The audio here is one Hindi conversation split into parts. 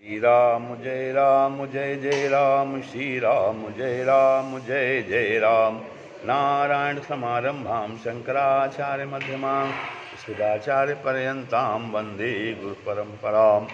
राम जय जय राम, श्री राम जय जय राम। नारायण समारंभां शंकराचार्य मध्यमां अस्मदाचार्य पर्यन्तां वन्दे गुरु परंपरां।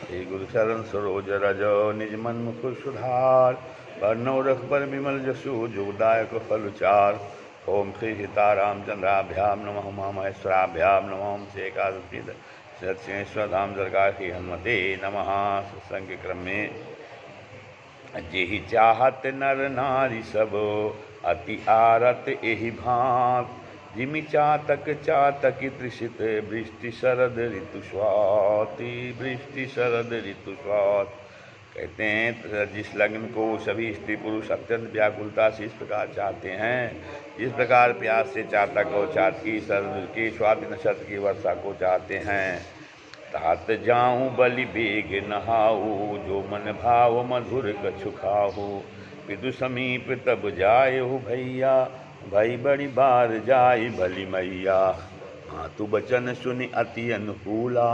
श्री गुरु शरण सरोज रज निज मन मुकुर सुधार, वर्णो रघुबर विमल जसु जोदायक फलचार। ओम श्री सीताराम चंद्राभ्यां नमः, उमा महेश्वराभ्यां नमः। श्री एकादशी सत्सेश्वर धाम सरकार की हनुमते नमः। सत्संग के क्रम में जेहि चाहत नर नारी सब, अति आरत एहि भांत। जिमि चातक चातकी त्रिषित, वृष्टि शरद ऋतु स्वाति, वृष्टि शरद ऋतु स्वाति। कहते हैं जिस लग्न को सभी स्त्री पुरुष अत्यंत व्याकुलता से इस प्रकार चाहते हैं, जिस प्रकार प्यास से चातक और चातकी शरद के स्वाति नक्षत्र की वर्षा को चाहते हैं। तात जाऊं बलि बेग नहाऊ, जो मन भाव मधुर कछु खाहू। पितु समीप तब जाए हो भैया, भई बड़ी बार जाई भली मैया। मातु बचन सुनि अति अनुकूला,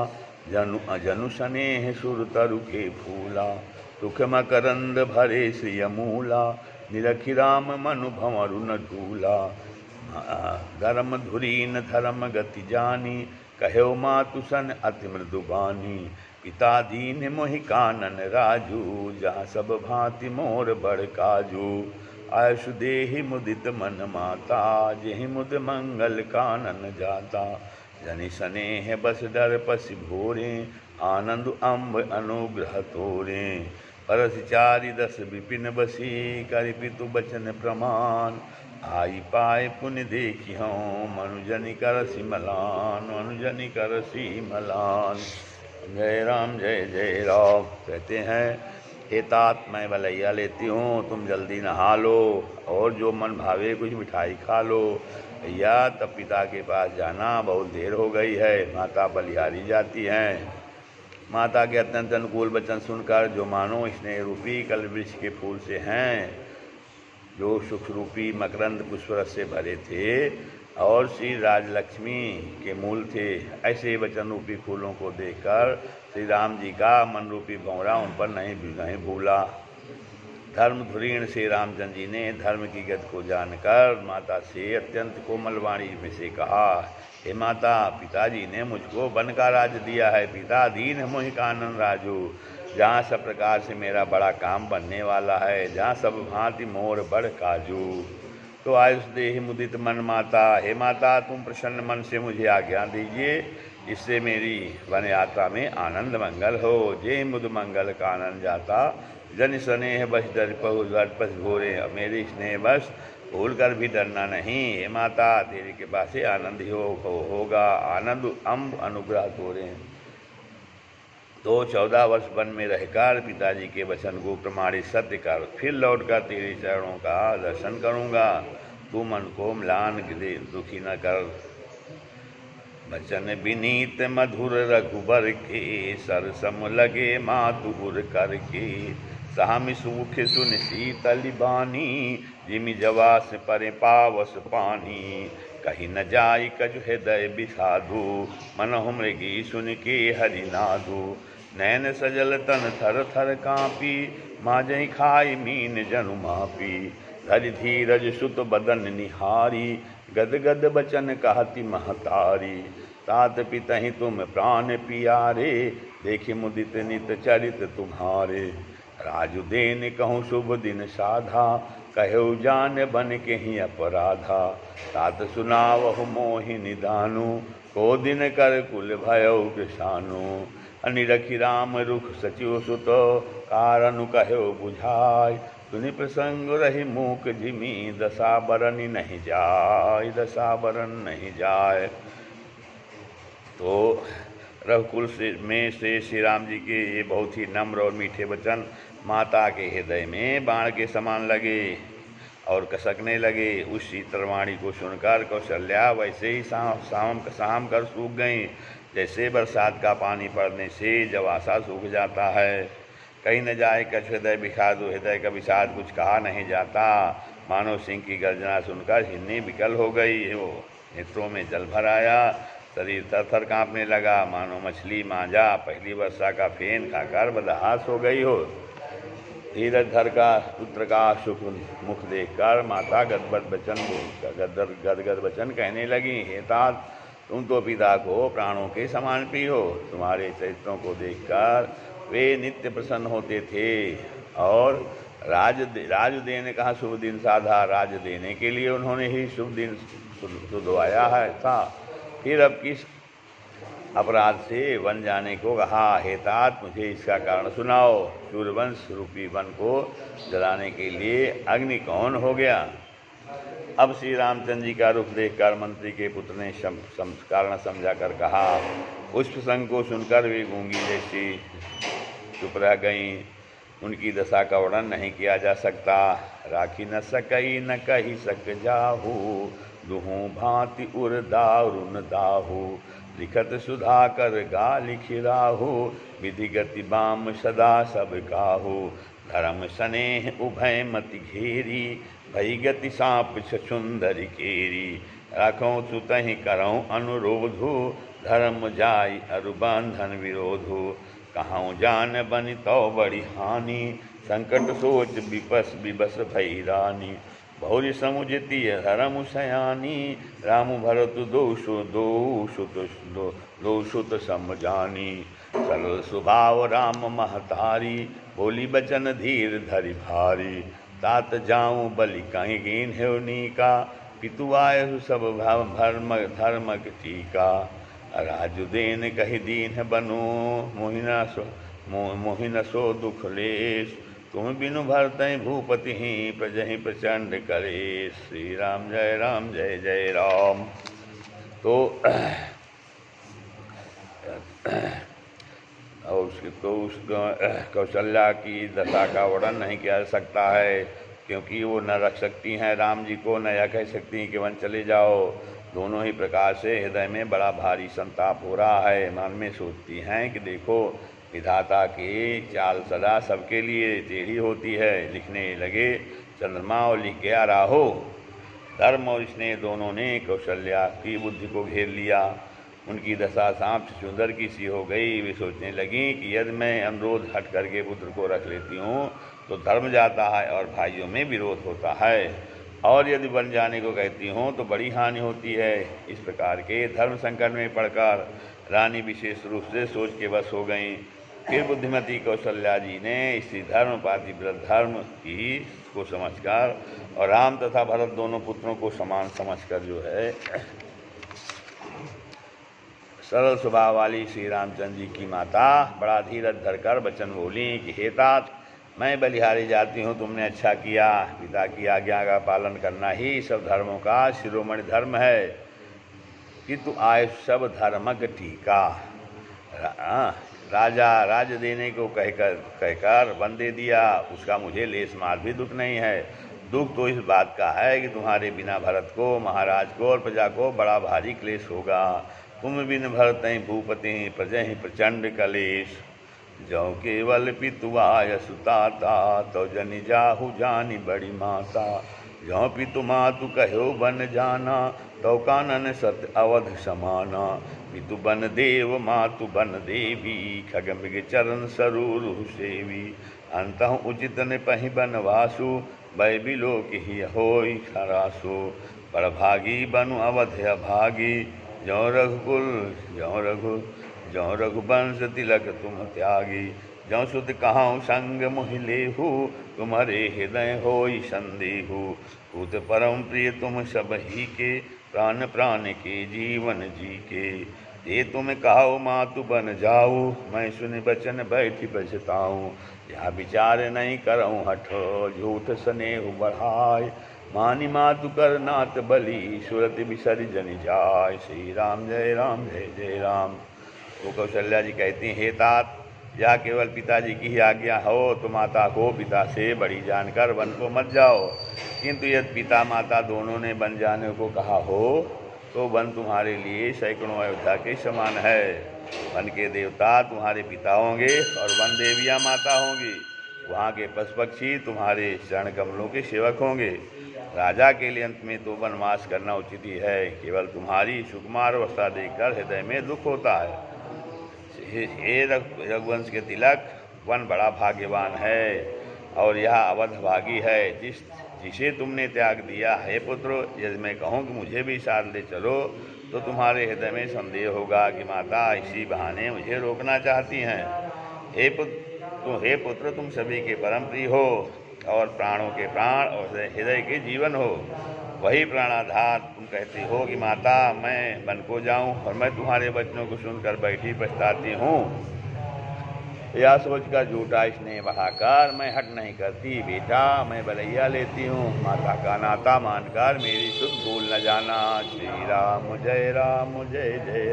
जनु अजनु स्नेह सुर तरु के फूला। सुख मकरंद भरे श्री अमूला, निरखि राम मनु भंवरु न धूला। धर्म धुरीन धर्म गति जानी, कहो मातु सन अति मृदु बानी। पिता दीन मोहि कानन राजू, जहाँ सब भांति मोर बड़ काजू। आयुष देहि मुदित मन माता, जेहि मुद मंगल कानन जाता। जनि स्नेह बस डर पसि भोरे, आनंद अम्ब अनुग्रह तोरे। परस चारि दस विपिन बसी, करि पितु बचन प्रमाण। आई पाए पुण्य देखी हूँ, मनुजनि करसि मलान, मनुजनि करसि मलान। जय राम कहते हैं, हे तात मैं बलैया लेती हूँ, तुम जल्दी नहा लो और जो मन भावे कुछ मिठाई खा लो। भैया तब पिता के पास जाना, बहुत देर हो गई है। माता बलिहारी जाती हैं। माता के अत्यंत अनुकूल वचन सुनकर, जो मानो स्नेह रूपी कल वृक्ष के फूल से हैं, जो सुख रूपी मकरंद पुष्परस से भरे थे और श्री राजलक्ष्मी के मूल थे, ऐसे वचन रूपी फूलों को देखकर श्री राम जी का मन रूपी भंवरा उन पर नहीं भूला। धर्म धुरीण श्री रामचंद्र जी ने धर्म की गति को जानकर माता से अत्यंत कोमल वाणी में से कहा, हे माता, पिताजी ने मुझको वन का राज्य दिया है। पिता दीन मोहि कानन राजू, जहाँ सब प्रकार से मेरा बड़ा काम बनने वाला है, जहाँ सब भांति मोर बड़ काजू। तो आयुष देहि मुदित मन माता, हे माता तुम प्रसन्न मन से मुझे आज्ञा दीजिए, इससे मेरी वन यात्रा में आनंद मंगल हो। जे मुद मंगल कानन जाता, जन स्नेह बस डर पस घोरे। मेरे स्नेह बस भूल कर भी डरना नहीं। हे माता तेरी कृपा से आनंद ही होगा। आनंद अम्ब अनुग्रह तोरे। तो 14 वर्ष वन में रहकर पिताजी के वचन को प्रमाणित सत्य कर, फिर लौटकर तेरे चरणों का दर्शन करूँगा। तू मन को म्लान दुखी न कर। वचन विनीत मधुर रघुबर के, सरसम लगे मातुर कर के। सामि सुख सुन शीतल बानी, जिमि जवास परे पावस पानी। कहीं न जाई कछु हृदय विषादु, मनहु मृगी सुन के हरिनादु। नैन सजल तन थर थर कांपी, माजहि खाई मीन जनु मापी। धरि धीरज सुत बदन निहारी, गद गद बचन कहती महतारी। तात पितहि तुम प्राण पियारे, देखि मुदित नित चरित तुम्हारे। राजु देन कहूँ शुभ दिन साधा, कहो जान बन के ही अपराधा। तात सुनावहु मोहि निदानु, को दिन कर कुल भयो कृशानु। अनिरखि राम रुख सचिव सुत, कारनु कहो बुझाय। सुनि प्रसंग रही मूक जिमी, दशा बरन नहीं जाय, दशा बरन नहीं जाय। तो रघुकुल में श्री राम जी के ये बहुत ही नम्र और मीठे वचन माता के हृदय में बाण के समान लगे और कसकने लगे। उस शीतलवाणी को सुनकर कौशल्या वैसे ही शाम कर सूख गई, जैसे बरसात का पानी पड़ने से जब आशा सूख जाता है। कहीं न जाए कछ हृदय विषाद, हृदय का विषाद कुछ कहा नहीं जाता। मानो सिंह की गर्जना सुनकर हिन्नी विकल हो गई, वो नेत्रों में जल भर आया। शरीर थर थर काँपने लगा, मानो मछली मांझा पहली वर्षा का फेन खाकर बदहास हो गई हो। धीरज धर का पुत्र का सुख मुख देखकर माता गदगद वचन कहने लगी, हे तात, तुम तो पिता को प्राणों के समान प्रिय हो। तुम्हारे चरित्रों को देखकर वे नित्य प्रसन्न होते थे। और राज देने कहा शुभ दिन साधा, राज देने के लिए उन्होंने ही शुभ दिन सुधवाया है था। फिर अब किस अपराध से वन जाने को कहा? हे तात, मुझे इसका कारण सुनाओ। सूर्यवंश रूपी वन को जलाने के लिए अग्नि कौन हो गया? अब श्री रामचंद्र जी का रूप देखकर मंत्री के पुत्र ने कारण समझा कर कहा। उस प्रसंग को सुनकर वे गूंगी जैसी चुप रह गईं। उनकी दशा का वर्णन नहीं किया जा सकता। राखी न सकई न कही सक जाहू, दुहू भांति उर दारुन दाहू, लिखत सुधा कर गाली खिराहू, विधि गति बाम सदा सब काहू, धर्म स्नेह उभय मति घेरी, भई गति सांप छुंदरी केरी, राखों सुतहि करऊँ अनुरोधु, धर्म जाय अरुबंधन विरोधु, कहाँ जान बनि तो बड़ी हानि, संकट सोच विबस भई रानी, भौरि समुझती धर्म सयानी, राम भरत दो सुत समझानी, सरल स्वभाव राम महतारी, बोली बचन धीर धरि भारी, तात जाऊँ बलि कहीं कीन हेवनी का, पितु आयु सब धर्म टीका, राजु देन कही दीन बनो, मोहिन सो दुख लेश, तुम बिनु भरतहि भूपति ही प्रजहि प्रचंड करेश। श्री राम जय जय राम। तो उस कौशल्या की दशा का वर्णन नहीं किया जा सकता है, क्योंकि वो न रख सकती हैं राम जी को, न यह कह सकती हैं कि वन चले जाओ। दोनों ही प्रकार से हृदय में बड़ा भारी संताप हो रहा है। मन में सोचती हैं कि देखो, विधाता की चाल सदा सबके लिए टेढ़ी होती है। लिखने लगे, चंद्रमा और लिख गया राहो। धर्म और स्नेह दोनों ने कौशल्या की बुद्धि को घेर लिया। उनकी दशा सांप सुंदर की सी हो गई। वे सोचने लगी कि यदि मैं अनुरोध हट करके पुत्र को रख लेती हूँ तो धर्म जाता है और भाइयों में विरोध होता है, और यदि बन जाने को कहती हूँ तो बड़ी हानि होती है। इस प्रकार के धर्म संकट में पड़कर रानी विशेष रूप से सोच के बस हो गईं। फिर बुद्धिमती कौशल्या जी ने इसी धर्म पातिव्रत धर्म की को समझकर और राम तथा भरत दोनों पुत्रों को समान समझकर जो है सरल स्वभाव वाली श्री रामचंद्र जी की माता बड़ा धीरज धरकर वचन बोली कि हे तात, मैं बलिहारी जाती हूँ, तुमने अच्छा किया। पिता की आज्ञा का पालन करना ही सब धर्मों का शिरोमणि धर्म है। किंतु आय सब धर्मक टीका। राजा राज देने को कहकर वन दे दिया, उसका मुझे लेस मार भी दुख नहीं है। दुख तो इस बात का है कि तुम्हारे बिना भरत को, महाराज को और प्रजा को बड़ा भारी क्लेश होगा। तुम बिन भरतहि भूपति प्रजहि प्रचंड कलेश। जो केवल पितुआय सुताता, तो जनि जाहु जानी बड़ी माता। जो पितु मातु कहो बन जाना, तो कानन सत अवध समाना। पितु बन देव मातु बन देवी, खगमृग चरण सरूरु सेवी। अंतः उचित न पहि बनवासु, भय बिलोक ही होई खरासु। बड़भागी बनु अवध अभागी, जो रघुवंश तिलक तुम त्यागी। जो सुत कहाऊँ संग मोहि लेहु, तुम्हारे हृदय होई संदेहु। भूत परम प्रिय तुम सब ही के, प्राण प्राण के जीवन जी के। ये तुम कहो मातु बन जाऊँ, मैं सुन बचन बैठी बजताऊँ। यह विचार नहीं करऊँ हठ, झूठ स्नेह बढ़ाए। मानी मातु कर नाथ बलि, सुरत बिसरि जनि जाय। श्री राम जय जय राम। वो कौशल्या जी कहती हैं, हे तात, यह केवल पिताजी की ही आज्ञा हो तो माता को पिता से बड़ी जानकर वन को मत जाओ। किंतु यदि पिता माता दोनों ने वन जाने को कहा हो तो वन तुम्हारे लिए सैकड़ों अयोध्या के समान है। वन के देवता तुम्हारे पिता होंगे और वन देवियाँ माता होंगी। वहाँ के पशु पक्षी तुम्हारे चरण कमलों के सेवक होंगे। राजा के लिए अंत में तो वनवास करना उचित ही है। केवल तुम्हारी सुकुमार अवस्था देखकर हृदय में दुख होता है। हे रघुवंश के तिलक, वन बड़ा भाग्यवान है और यह अवध भागी है जिसे तुमने त्याग दिया। हे पुत्र, यदि मैं कहूँ कि मुझे भी साथ ले चलो तो तुम्हारे हृदय में संदेह होगा कि माता इसी बहाने मुझे रोकना चाहती हैं। हे पुत्र, तुम सभी के परम प्रिय हो और प्राणों के प्राण और हृदय के जीवन हो। वही प्राणाधार तुम कहती हो कि माता मैं वन को जाऊं और मैं तुम्हारे वचनों को सुनकर बैठी पछताती हूँ। यह सोचकर झूठा स्नेह बढ़ाकर मैं हट नहीं करती। बेटा, मैं बलैया लेती हूँ। माता का नाता मानकर मेरी सुध भूल न जाना। श्री राम जय जय।